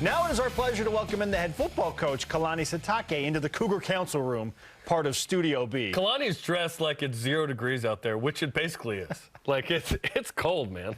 Now it is our pleasure to welcome in the head football coach, Kalani Sitake, into the Cougar Council Room, part of Studio B. Kalani's dressed like it's 0 degrees out there, which it basically is. Like, it's cold, man.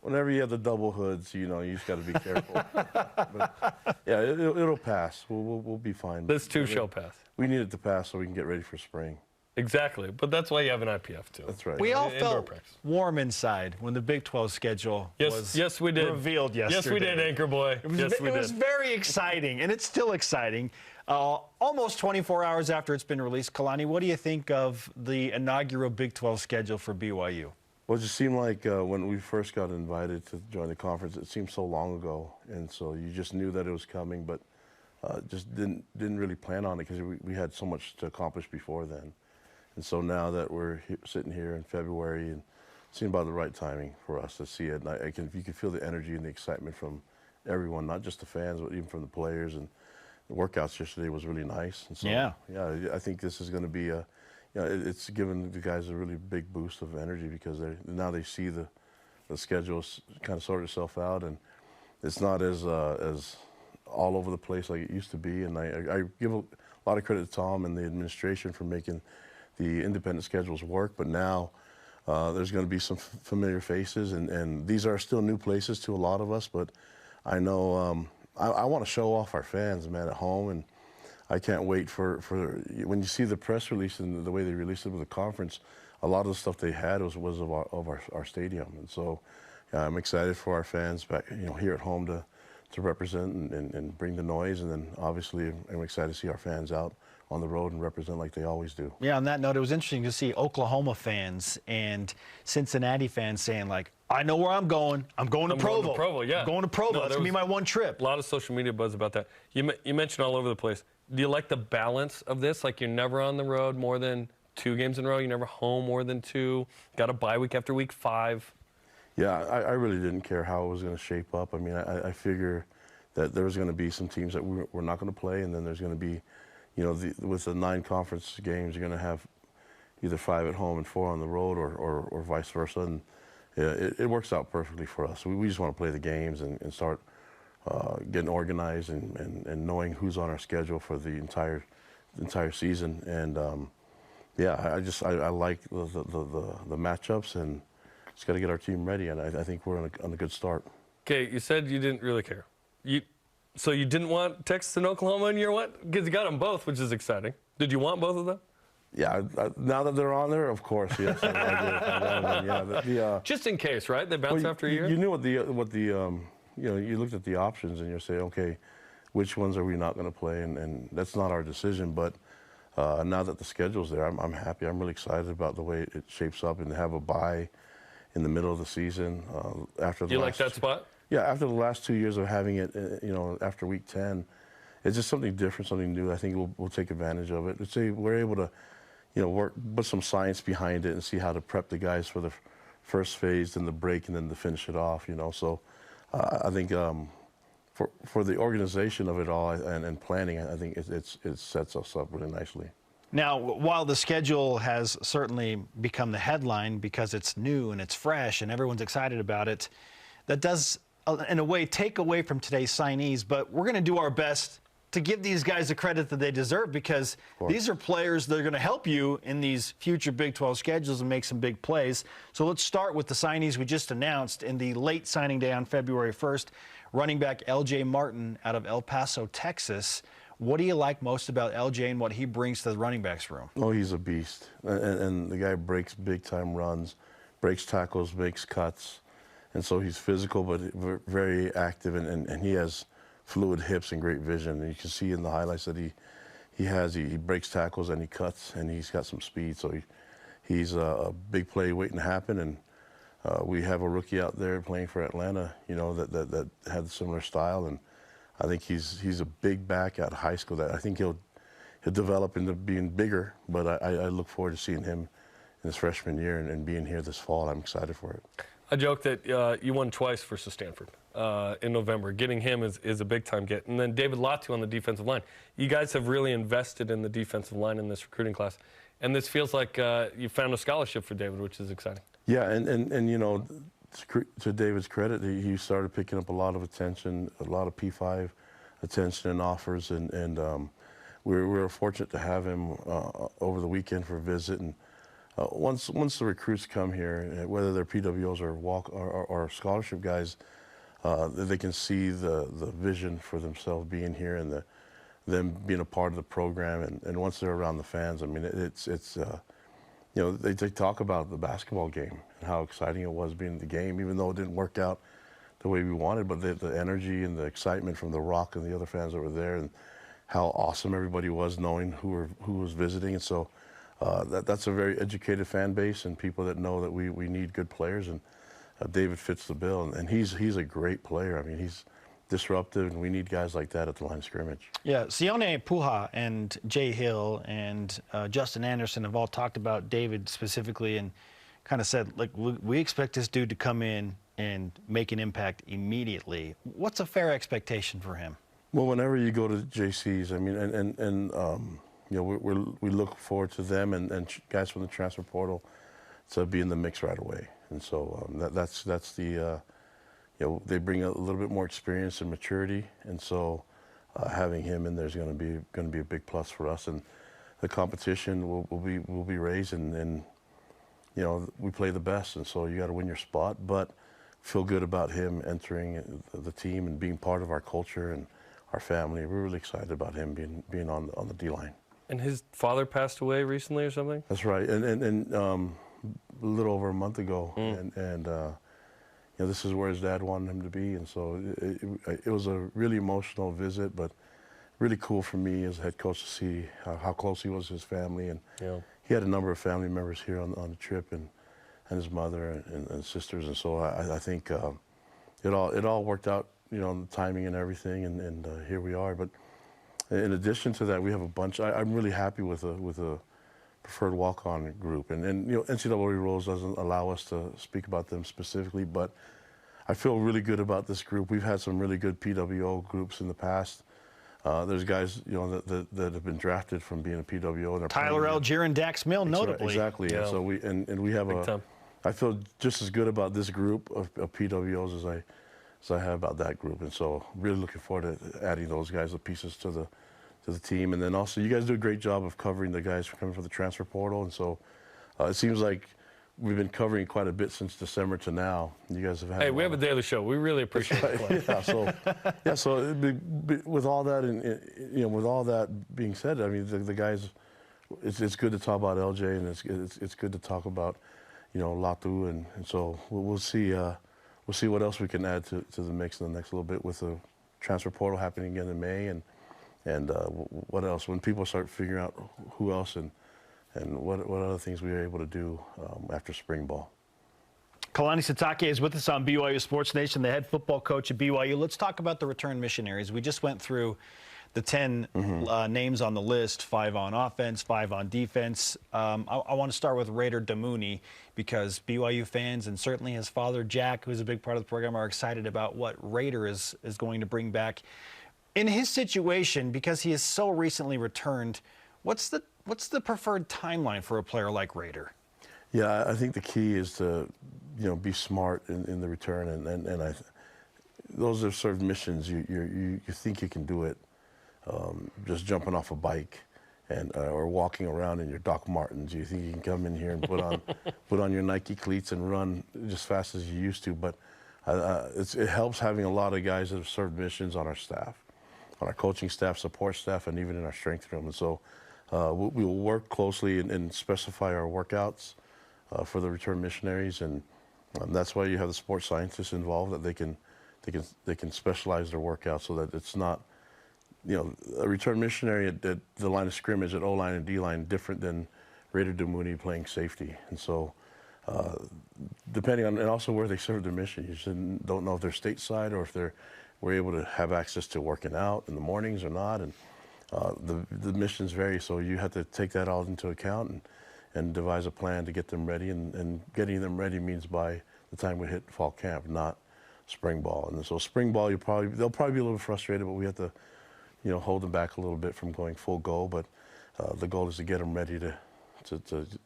Whenever you have the double hoods, you know, you just got to be careful. But, yeah, it'll pass. We'll be fine. This too shall pass. We need it to pass so we can get ready for spring. Exactly, but that's why you have an IPF too. That's right. We all felt warm inside when the Big 12 schedule was revealed yesterday. Yes, we did, Anchor Boy. It was very exciting, and it's still exciting. Almost 24 hours after it's been released, Kalani, what do you think of the inaugural Big 12 schedule for BYU? Well, it just seemed like when we first got invited to join the conference, it seemed so long ago, and so you just knew that it was coming, but just didn't really plan on it because we had so much to accomplish before then. And so now that we're sitting here in February, and it seemed about the right timing for us to see it. And you can feel the energy and the excitement from everyone, not just the fans, but even from the players. And the workouts yesterday was really nice. And so, yeah, I think this is going to be it's given the guys a really big boost of energy because now they see the schedule kind of sort itself out, and it's not as all over the place like it used to be. And I give a lot of credit to Tom and the administration for making the independent schedules work, but now there's going to be some familiar faces, and these are still new places to a lot of us, but I know I want to show off our fans, man, at home, and I can't wait for when you see the press release and the way they released it with the conference, a lot of the stuff they had was of our stadium, and so I'm excited for our fans back, here at home to represent and bring the noise, and then obviously I'm excited to see our fans out on the road and represent like they always do. Yeah, on that note, it was interesting to see Oklahoma fans and Cincinnati fans saying, like, I know where I'm going. I'm going to Provo. Going to Provo, yeah. I'm going to Provo. That's going to be my one trip. A lot of social media buzz about that. You mentioned all over the place. Do you like the balance of this? Like, you're never on the road more than 2 games in a row. You're never home more than 2. Got a bye week after week 5. Yeah, I really didn't care how it was going to shape up. I mean, I figure that there was going to be some teams that we're not going to play, and then there's going to be, with the 9 conference games, you're going to have either 5 at home and 4 on the road, or vice versa. And it works out perfectly for us. We just want to play the games and start getting organized and knowing who's on our schedule for the entire season. And yeah, I like the matchups, and just got to get our team ready. And I think we're on a good start. Okay, you said you didn't really care. So you didn't want Texas and Oklahoma in year 1? Because you got them both, which is exciting. Did you want both of them? Yeah, now that they're on there, of course, yes. Just in case, right? They bounce after a year? You knew you looked at the options and you say, okay, which ones are we not going to play? And that's not our decision. But now that the schedule's there, I'm happy. I'm really excited about the way it shapes up, and to have a bye in the middle of the season after the. You like that spot? Yeah, after the last 2 years of having it, after week 10, it's just something different, something new. I think we'll take advantage of it. Let's say we're able to, put some science behind it and see how to prep the guys for the first phase, then the break, and then to finish it off. So I think for the organization of it all and planning, I think it sets us up really nicely. Now, while the schedule has certainly become the headline because it's new and it's fresh and everyone's excited about it, that does, in a way, take away from today's signees. But we're going to do our best to give these guys the credit that they deserve, because these are players that are going to help you in these future Big 12 schedules and make some big plays. So let's start with the signees we just announced in the late signing day on February 1st. Running back L.J. Martin out of El Paso, Texas. What do you like most about L.J. and what he brings to the running backs room? Oh, he's a beast. And the guy breaks big-time runs, breaks tackles, makes cuts. And so he's physical, but very active, and he has fluid hips and great vision. And you can see in the highlights that he breaks tackles and he cuts, and he's got some speed. So he's a big play waiting to happen. And we have a rookie out there playing for Atlanta, that had a similar style. And I think he's a big back out of high school that I think he'll develop into being bigger. But I look forward to seeing him in his freshman year and being here this fall. I'm excited for it. I joke that you won twice versus Stanford in November. Getting him is a big-time get. And then David Latu on the defensive line. You guys have really invested in the defensive line in this recruiting class. And this feels like you found a scholarship for David, which is exciting. Yeah, and to David's credit, he started picking up a lot of attention, a lot of P5 attention and offers, and we were fortunate to have him over the weekend for a visit. And once the recruits come here, whether they're PWOs or scholarship guys, they can see the vision for themselves being here and them being a part of the program. And once they're around the fans, I mean, it's you know, they talk about the basketball game and how exciting it was being in the game, even though it didn't work out the way we wanted. But the energy and the excitement from the Rock and the other fans that were there, and how awesome everybody was knowing who was visiting. And so that's a very educated fan base and people that know that we need good players. And David fits the bill, and he's a great player. I mean, he's disruptive, and we need guys like that at the line of scrimmage. Yeah, Sione Puha and Jay Hill and Justin Anderson have all talked about David specifically and kind of said, like, we expect this dude to come in and make an impact immediately. What's a fair expectation for him? Well, whenever you go to JCs, I mean, and you know, we look forward to them and guys from the transfer portal to be in the mix right away. And so that's the you know, they bring a little bit more experience and maturity, and so having him in there is going to be a big plus for us. And the competition will be raised, and you know, we play the best, and so you got to win your spot. But feel good about him entering the team and being part of our culture and our family. We're really excited about him being on the D line. And his father passed away recently or something? That's right, and a little over a month ago, and you know, this is where his dad wanted him to be, and so it was a really emotional visit, but really cool for me as head coach to see how close he was to his family. And he had a number of family members here on the trip, and his mother and sisters, and so I think it all worked out, you know, the timing and everything, and here we are. But in addition to that, we have a bunch. I'm really happy with a preferred walk-on group, and you know, NCAA rules doesn't allow us to speak about them specifically, but I feel really good about this group. We've had some really good PWO groups in the past. There's guys, you know, that have been drafted from being a PWO. And Tyler Algier and Dax Mill, notably. Right, exactly. Yeah. And so we have I feel just as good about this group of PWOs as I have about that group, and so really looking forward to adding those guys, the pieces to the team. And then also, you guys do a great job of covering the guys coming from the transfer portal, and so it seems like we've been covering quite a bit since December to now. You guys have had. Hey, we have a daily show. We really appreciate it. Yeah. So with all that, and you know, with all that being said, I mean, the guys, it's good to talk about LJ, and it's good to talk about, you know, Latu, and so we'll see what else we can add to the mix in the next little bit with the transfer portal happening again in May, and what else when people start figuring out who else and what other things we were able to do after spring ball. Kalani Sitake is with us on BYU Sports Nation, the head football coach at BYU. Let's talk about the return missionaries. We just went through the 10 names on the list, 5 on offense, 5 on defense. I want to start with Raider Damuni because BYU fans, and certainly his father, Jack, who's a big part of the program, are excited about what Raider is going to bring back. In his situation, because he is so recently returned, what's the preferred timeline for a player like Raider? Yeah, I think the key is to, you know, be smart in the return, and those are sort of missions. You think you can do it, just jumping off a bike, and or walking around in your Doc Martens. You think you can come in here and put on your Nike cleats and run just fast as you used to. But it helps having a lot of guys that have served missions on our staff, on our coaching staff, support staff, and even in our strength room. And so we will work closely and specify our workouts for the return missionaries, and that's why you have the sports scientists involved, that they can specialize their workouts so that it's not, you know, a return missionary at the line of scrimmage at O-line and D-line different than Raider Damuni playing safety. And so depending on, and also where they serve their mission, you just don't know if they're stateside or if we're able to have access to working out in the mornings or not. And the missions vary, so you have to take that all into account and devise a plan to get them ready. And getting them ready means by the time we hit fall camp, not spring ball. And so spring ball, they'll probably be a little frustrated, but we have to, you know, hold them back a little bit from going full go. But the goal is to get them ready to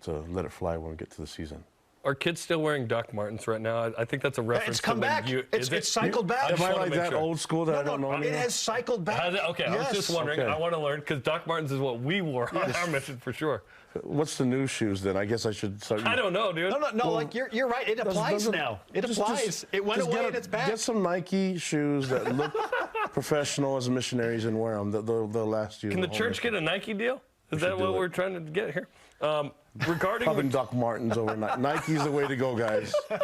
let it fly when we get to the season. Are kids still wearing Doc Martens right now? I think that's a reference. It's come to when back. You, It's cycled back. Am I like that old school that I don't know It anymore? has cycled back. Okay, I was just wondering. Okay. I want to learn because Doc Martens is what we wore on our mission for sure. What's the new shoes then? I guess I should start. I don't know, dude. No, Well, like you're right. It applies now. It applies. It went away and it's back. Get some Nike shoes that look professional as missionaries and wear them. They'll last you. Can the church get a Nike deal? Is that what we're trying to get here? Regarding Having Doc Martens overnight. Nike's the way to go, guys. Do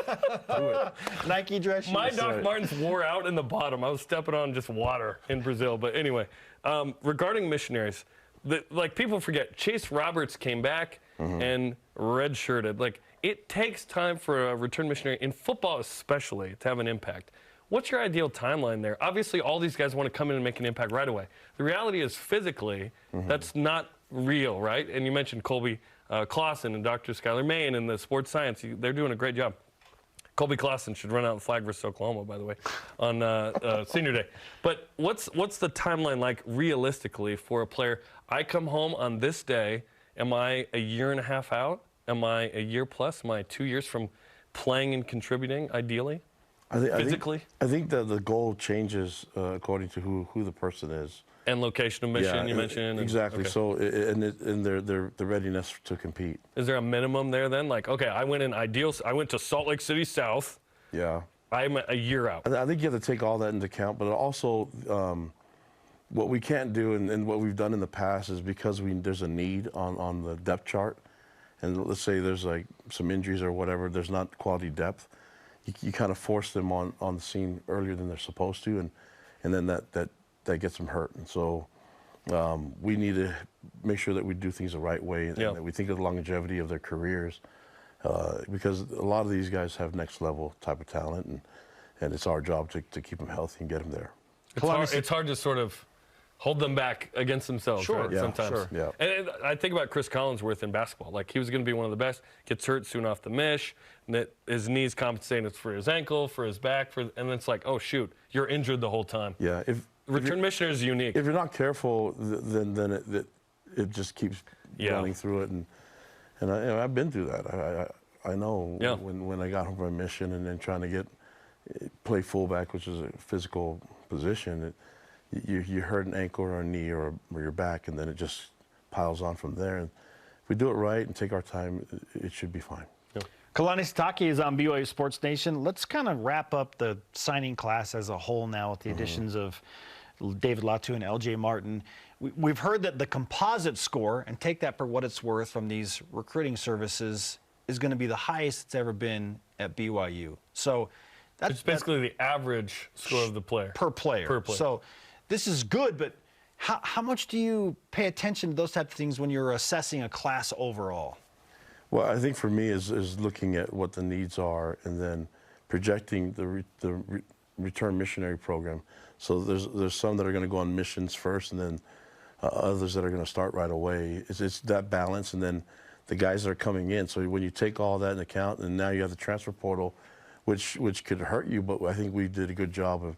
it. Nike dress shoes. My Doc Martens wore out in the bottom. I was stepping on just water in Brazil. But anyway, regarding missionaries, like people forget, Chase Roberts came back and redshirted. Like it takes time for a return missionary in football, especially, to have an impact. What's your ideal timeline there? Obviously, all these guys want to come in and make an impact right away. The reality is, physically, that's not real, right? And you mentioned Colby Clausen and Dr. Skylar Main and the sports science. They're doing a great job. Colby Clausen should run out and flag versus Oklahoma, by the way, on senior day. But what's the timeline like realistically for a player? I come home on this day. Am I a year and a half out? Am I a year plus? Am I 2 years from playing and contributing, ideally? Physically? I think that the goal changes according to who the person is. And location of mission, you mentioned. Exactly. Okay. So, and their readiness to compete. Is there a minimum there then? Like, okay, I went to Salt Lake City South. Yeah. I'm a year out. I think you have to take all that into account, but also what we can't do and what we've done in the past is because there's a need on the depth chart, and let's say there's like some injuries or whatever, there's not quality depth. You kind of force them on the scene earlier than they're supposed to, and then that gets them hurt. And so we need to make sure that we do things the right way and that we think of the longevity of their careers, because a lot of these guys have next level type of talent, and it's our job to keep them healthy and get them there. It's hard to sort of hold them back against themselves, right? Yeah, sometimes. sure. Yeah. And I think about Chris Collinsworth in basketball. Like, he was going to be one of the best, gets hurt soon off the mish, and that his knees compensating for his ankle, for his back, and then it's like, oh, shoot, you're injured the whole time. Yeah. Return missionary is unique. If you're not careful, then it just keeps running through it, and I've been through that. I know when I got home from a mission and then trying to play fullback, which is a physical position, you hurt an ankle or a knee or your back, and then it just piles on from there. And if we do it right and take our time, it should be fine. Yeah. Kalani Sitake is on BYU Sports Nation. Let's kind of wrap up the signing class as a whole now with the additions of David Latu and LJ Martin. We've heard that the composite score, and take that for what it's worth from these recruiting services, is going to be the highest it's ever been at BYU. So it's basically the average score of the player. Per player. So this is good, but how much do you pay attention to those types of things when you're assessing a class overall? Well, I think for me is looking at what the needs are and then projecting the return missionary program. So there's some that are going to go on missions first, and then others that are going to start right away. It's that balance, and then the guys that are coming in. So when you take all that into account, and now you have the transfer portal, which could hurt you, but I think we did a good job of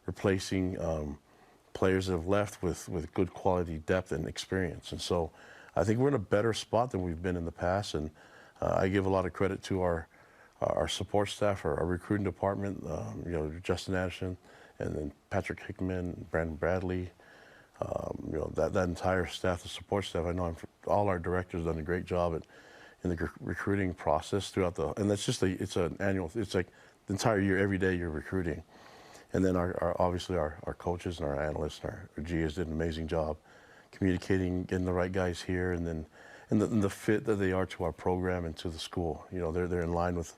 replacing players that have left with good quality depth and experience. And so I think we're in a better spot than we've been in the past, and I give a lot of credit to our support staff, our recruiting department, Justin Addison, and then Patrick Hickman, Brandon Bradley, that entire staff, the support staff. I know all our directors have done a great job in the recruiting process throughout and that's just it's an annual, it's like the entire year, every day you're recruiting. And then obviously our coaches and our analysts and our GAs did an amazing job communicating, getting the right guys here, and then the fit that they are to our program and to the school. They're in line with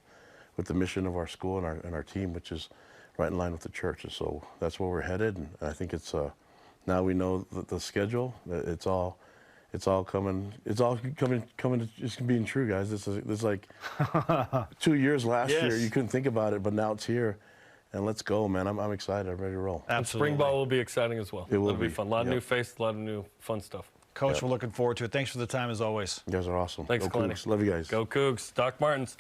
the mission of our school and our team, which is right in line with the church. And so that's where we're headed. And I think it's now we know the schedule. It's all coming. It's all coming. It's being true, guys. This is like 2 years last year. You couldn't think about it, but now it's here. And let's go, man. I'm excited. I'm ready to roll. Absolutely. Spring ball will be exciting as well. It'll be fun. A lot of new faces, a lot of new fun stuff. Coach, we're looking forward to it. Thanks for the time, as always. You guys are awesome. Thanks, Go Kalani. Cougs. Love you guys. Go Cougs. Doc Martens.